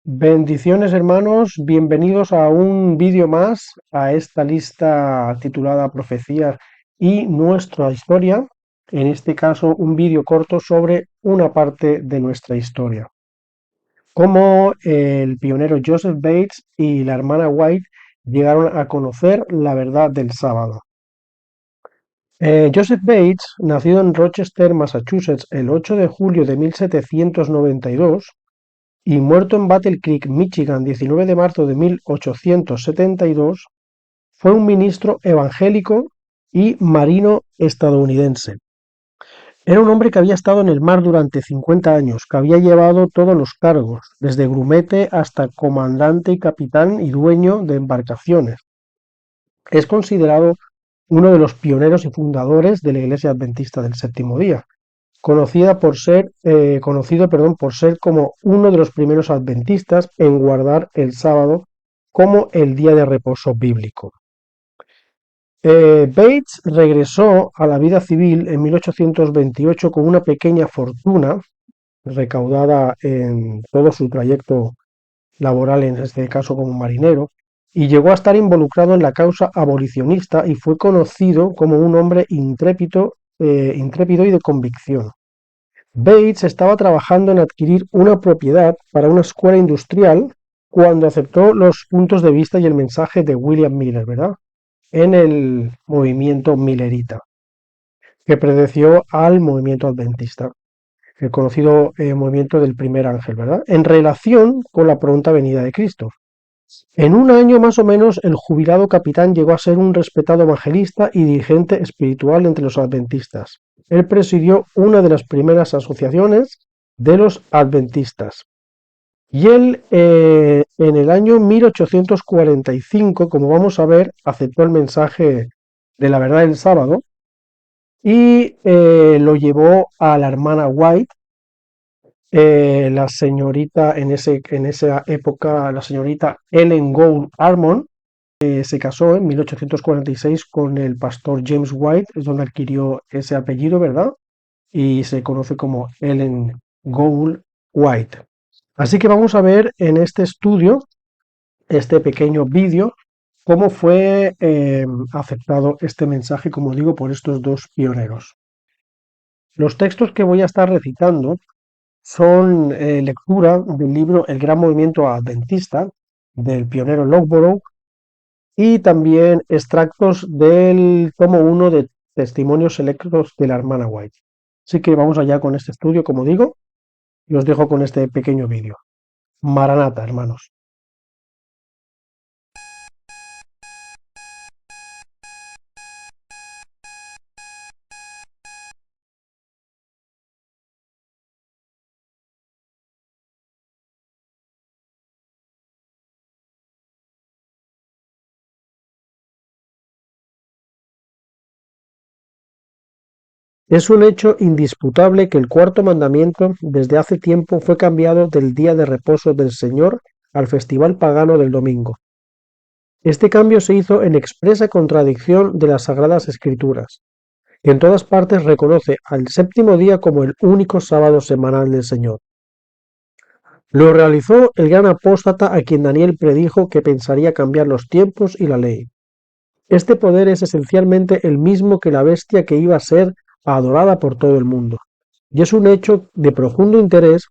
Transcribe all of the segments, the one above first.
Bendiciones hermanos, bienvenidos a un vídeo más, a esta lista titulada Profecías y nuestra historia, en este caso un vídeo corto sobre una parte de nuestra historia. Cómo el pionero Joseph Bates y la hermana White llegaron a conocer la verdad del sábado. Joseph Bates, nacido en Rochester, Massachusetts, el 8 de julio de 1792, y muerto en Battle Creek, Michigan, 19 de marzo de 1872, fue un ministro evangélico y marino estadounidense. Era un hombre que había estado en el mar durante 50 años, que había llevado todos los cargos, desde grumete hasta comandante y capitán y dueño de embarcaciones. Es considerado uno de los pioneros y fundadores de la Iglesia Adventista del Séptimo Día, conocido por ser como uno de los primeros adventistas en guardar el sábado como el día de reposo bíblico. Bates regresó a la vida civil en 1828 con una pequeña fortuna recaudada en todo su trayecto laboral, en este caso como marinero, y llegó a estar involucrado en la causa abolicionista y fue conocido como un hombre intrépido y de convicción. Bates estaba trabajando en adquirir una propiedad para una escuela industrial cuando aceptó los puntos de vista y el mensaje de William Miller, ¿verdad? En el movimiento millerita, que predeció al movimiento adventista, el conocido movimiento del primer ángel, ¿verdad? En relación con la pronta venida de Cristo. En un año más o menos, el jubilado capitán llegó a ser un respetado evangelista y dirigente espiritual entre los adventistas. Él presidió una de las primeras asociaciones de los adventistas. Y él, en el año 1845, como vamos a ver, aceptó el mensaje de la verdad del sábado y lo llevó a la hermana White, la señorita en esa época, la señorita Ellen Gould Harmon. Se casó en 1846 con el pastor James White, es donde adquirió ese apellido, ¿verdad? Y se conoce como Ellen Gould White. Así que vamos a ver en este estudio, este pequeño vídeo, cómo fue aceptado este mensaje, como digo, por estos dos pioneros. Los textos que voy a estar recitando son lectura del libro El Gran Movimiento Adventista, del pionero Loughborough, y también extractos del tomo 1 de Testimonios Selectos de la hermana White. Así que vamos allá con este estudio, como digo, y os dejo con este pequeño vídeo. Maranata, hermanos. Es un hecho indisputable que el cuarto mandamiento desde hace tiempo fue cambiado del día de reposo del Señor al festival pagano del domingo. Este cambio se hizo en expresa contradicción de las Sagradas Escrituras, que en todas partes reconoce al séptimo día como el único sábado semanal del Señor. Lo realizó el gran apóstata a quien Daniel predijo que pensaría cambiar los tiempos y la ley. Este poder es esencialmente el mismo que la bestia que iba a ser adorada por todo el mundo. Y es un hecho de profundo interés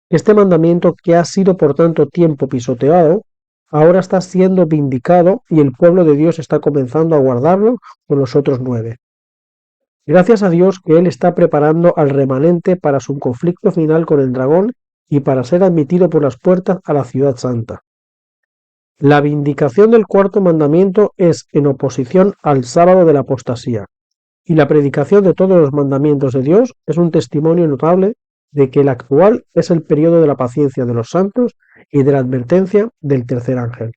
que este mandamiento, que ha sido por tanto tiempo pisoteado, ahora está siendo vindicado y el pueblo de Dios está comenzando a guardarlo con los otros 9. Gracias a Dios que Él está preparando al remanente para su conflicto final con el dragón y para ser admitido por las puertas a la ciudad santa. La vindicación del cuarto mandamiento es en oposición al sábado de la apostasía, y la predicación de todos los mandamientos de Dios es un testimonio notable de que el actual es el periodo de la paciencia de los santos y de la advertencia del tercer ángel.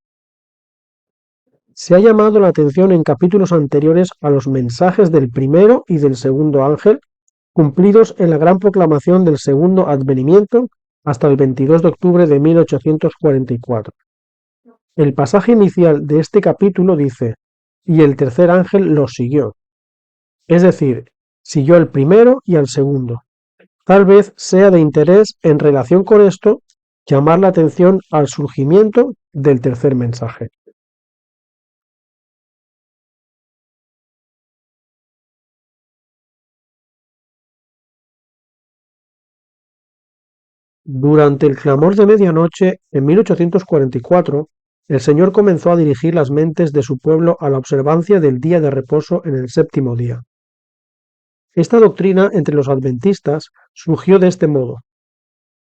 Se ha llamado la atención en capítulos anteriores a los mensajes del primero y del segundo ángel, cumplidos en la gran proclamación del segundo advenimiento hasta el 22 de octubre de 1844. El pasaje inicial de este capítulo dice: y el tercer ángel los siguió. Es decir, siguió al primero y al segundo. Tal vez sea de interés en relación con esto llamar la atención al surgimiento del tercer mensaje. Durante el clamor de medianoche, en 1844, el Señor comenzó a dirigir las mentes de su pueblo a la observancia del día de reposo en el séptimo día. Esta doctrina entre los adventistas surgió de este modo.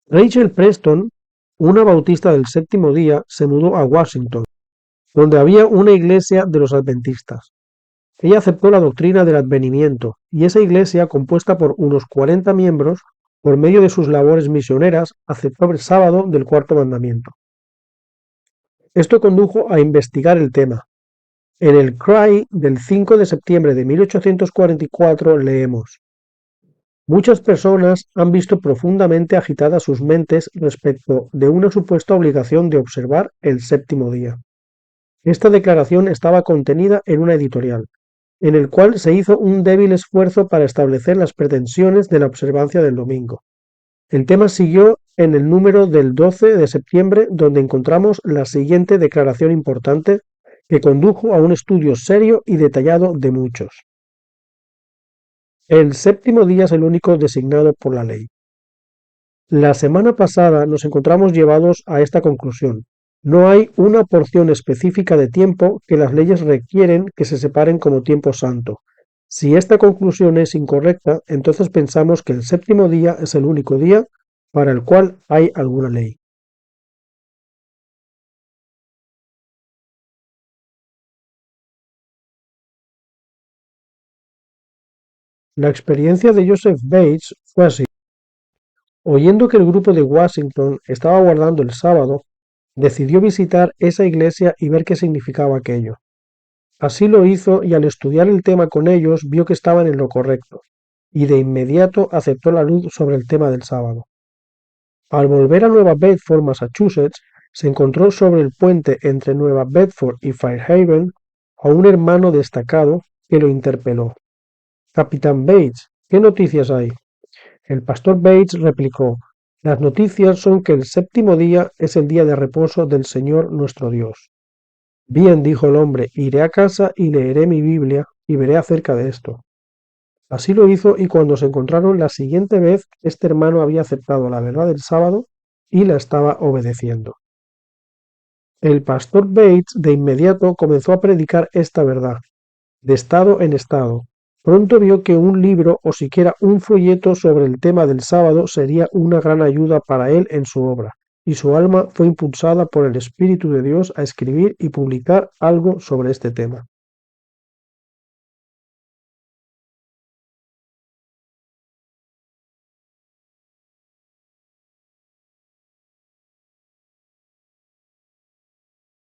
Rachel Preston, una bautista del séptimo día, se mudó a Washington, donde había una iglesia de los adventistas. Ella aceptó la doctrina del advenimiento, y esa iglesia, compuesta por unos 40 miembros, por medio de sus labores misioneras, aceptó el sábado del cuarto mandamiento. Esto condujo a investigar el tema. En el Cry del 5 de septiembre de 1844 leemos: muchas personas han visto profundamente agitadas sus mentes respecto de una supuesta obligación de observar el séptimo día. Esta declaración estaba contenida en una editorial, en el cual se hizo un débil esfuerzo para establecer las pretensiones de la observancia del domingo. El tema siguió en el número del 12 de septiembre, donde encontramos la siguiente declaración importante que condujo a un estudio serio y detallado de muchos. El séptimo día es el único designado por la ley. La semana pasada nos encontramos llevados a esta conclusión. No hay una porción específica de tiempo que las leyes requieren que se separen como tiempo santo. Si esta conclusión es incorrecta, entonces pensamos que el séptimo día es el único día para el cual hay alguna ley. La experiencia de Joseph Bates fue así. Oyendo que el grupo de Washington estaba guardando el sábado, decidió visitar esa iglesia y ver qué significaba aquello. Así lo hizo y al estudiar el tema con ellos vio que estaban en lo correcto, y de inmediato aceptó la luz sobre el tema del sábado. Al volver a Nueva Bedford, Massachusetts, se encontró sobre el puente entre Nueva Bedford y Fairhaven a un hermano destacado que lo interpeló. Capitán Bates, ¿qué noticias hay? El pastor Bates replicó: las noticias son que el séptimo día es el día de reposo del Señor nuestro Dios. Bien, dijo el hombre, iré a casa y leeré mi Biblia y veré acerca de esto. Así lo hizo y cuando se encontraron la siguiente vez, este hermano había aceptado la verdad del sábado y la estaba obedeciendo. El pastor Bates de inmediato comenzó a predicar esta verdad, de estado en estado. Pronto vio que un libro o siquiera un folleto sobre el tema del sábado sería una gran ayuda para él en su obra, y su alma fue impulsada por el Espíritu de Dios a escribir y publicar algo sobre este tema.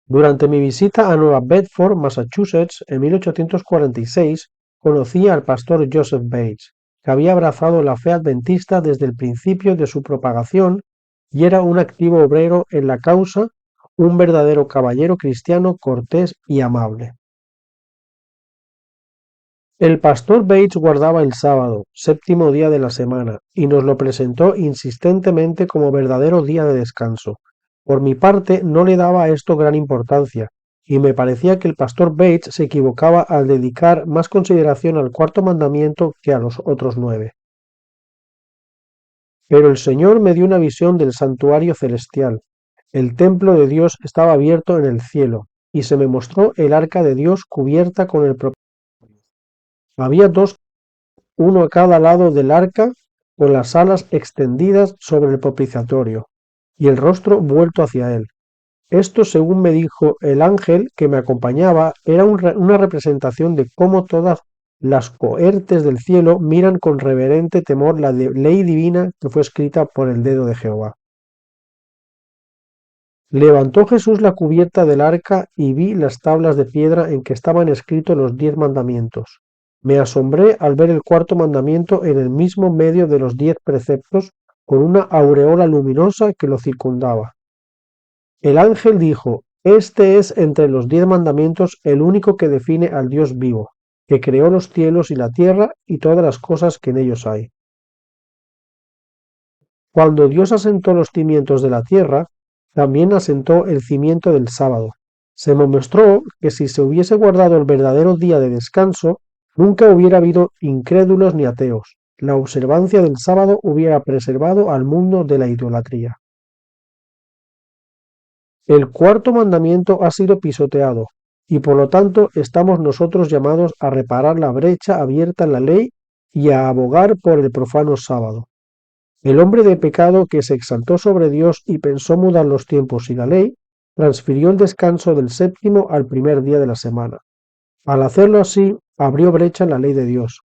Durante mi visita a Nueva Bedford, Massachusetts, en 1846, conocí al pastor Joseph Bates, que había abrazado la fe adventista desde el principio de su propagación y era un activo obrero en la causa, un verdadero caballero cristiano cortés y amable. El pastor Bates guardaba el sábado, séptimo día de la semana, y nos lo presentó insistentemente como verdadero día de descanso. Por mi parte, no le daba a esto gran importancia, y me parecía que el pastor Bates se equivocaba al dedicar más consideración al cuarto mandamiento que a los otros 9. Pero el Señor me dio una visión del santuario celestial. El templo de Dios estaba abierto en el cielo, y se me mostró el arca de Dios cubierta con el propósito. Había dos, uno a cada lado del arca, con las alas extendidas sobre el propiciatorio, y el rostro vuelto hacia él. Esto, según me dijo el ángel que me acompañaba, era una representación de cómo todas las cohortes del cielo miran con reverente temor la ley divina que fue escrita por el dedo de Jehová. Levantó Jesús la cubierta del arca y vi las tablas de piedra en que estaban escritos los 10 mandamientos. Me asombré al ver el cuarto mandamiento en el mismo medio de los 10 preceptos, con una aureola luminosa que lo circundaba. El ángel dijo: este es entre los 10 mandamientos el único que define al Dios vivo, que creó los cielos y la tierra y todas las cosas que en ellos hay. Cuando Dios asentó los cimientos de la tierra, también asentó el cimiento del sábado. Se me mostró que si se hubiese guardado el verdadero día de descanso, nunca hubiera habido incrédulos ni ateos. La observancia del sábado hubiera preservado al mundo de la idolatría. El cuarto mandamiento ha sido pisoteado, y por lo tanto estamos nosotros llamados a reparar la brecha abierta en la ley y a abogar por el profano sábado. El hombre de pecado que se exaltó sobre Dios y pensó mudar los tiempos y la ley, transfirió el descanso del séptimo al primer día de la semana. Al hacerlo así, abrió brecha en la ley de Dios.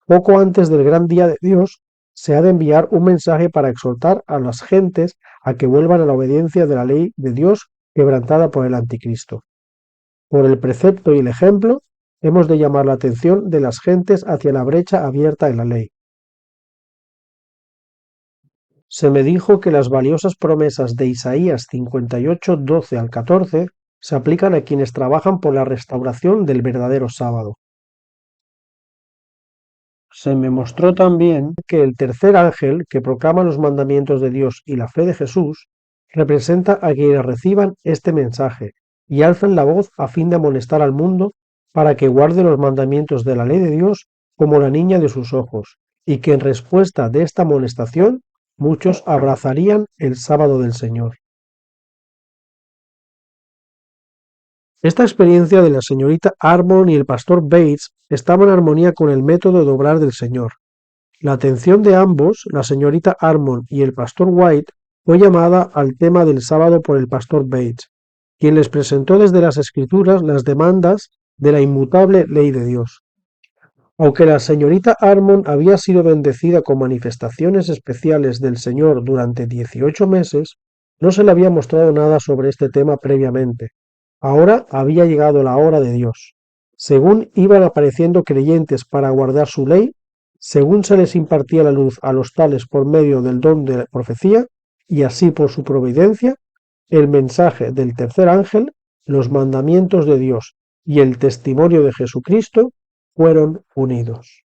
Poco antes del gran día de Dios, se ha de enviar un mensaje para exhortar a las gentes a que vuelvan a la obediencia de la ley de Dios quebrantada por el anticristo. Por el precepto y el ejemplo, hemos de llamar la atención de las gentes hacia la brecha abierta en la ley. Se me dijo que las valiosas promesas de Isaías 58, 12 al 14 se aplican a quienes trabajan por la restauración del verdadero sábado. Se me mostró también que el tercer ángel, que proclama los mandamientos de Dios y la fe de Jesús, representa a quienes reciban este mensaje y alzan la voz a fin de amonestar al mundo para que guarde los mandamientos de la ley de Dios como la niña de sus ojos, y que en respuesta de esta amonestación muchos abrazarían el sábado del Señor. Esta experiencia de la señorita Harmon y el pastor Bates estaba en armonía con el método de obrar del Señor. La atención de ambos, la señorita Harmon y el pastor White, fue llamada al tema del sábado por el pastor Bates, quien les presentó desde las Escrituras las demandas de la inmutable ley de Dios. Aunque la señorita Harmon había sido bendecida con manifestaciones especiales del Señor durante 18 meses, no se le había mostrado nada sobre este tema previamente. Ahora había llegado la hora de Dios. Según iban apareciendo creyentes para guardar su ley, según se les impartía la luz a los tales por medio del don de la profecía, y así por su providencia, el mensaje del tercer ángel, los mandamientos de Dios y el testimonio de Jesucristo fueron unidos.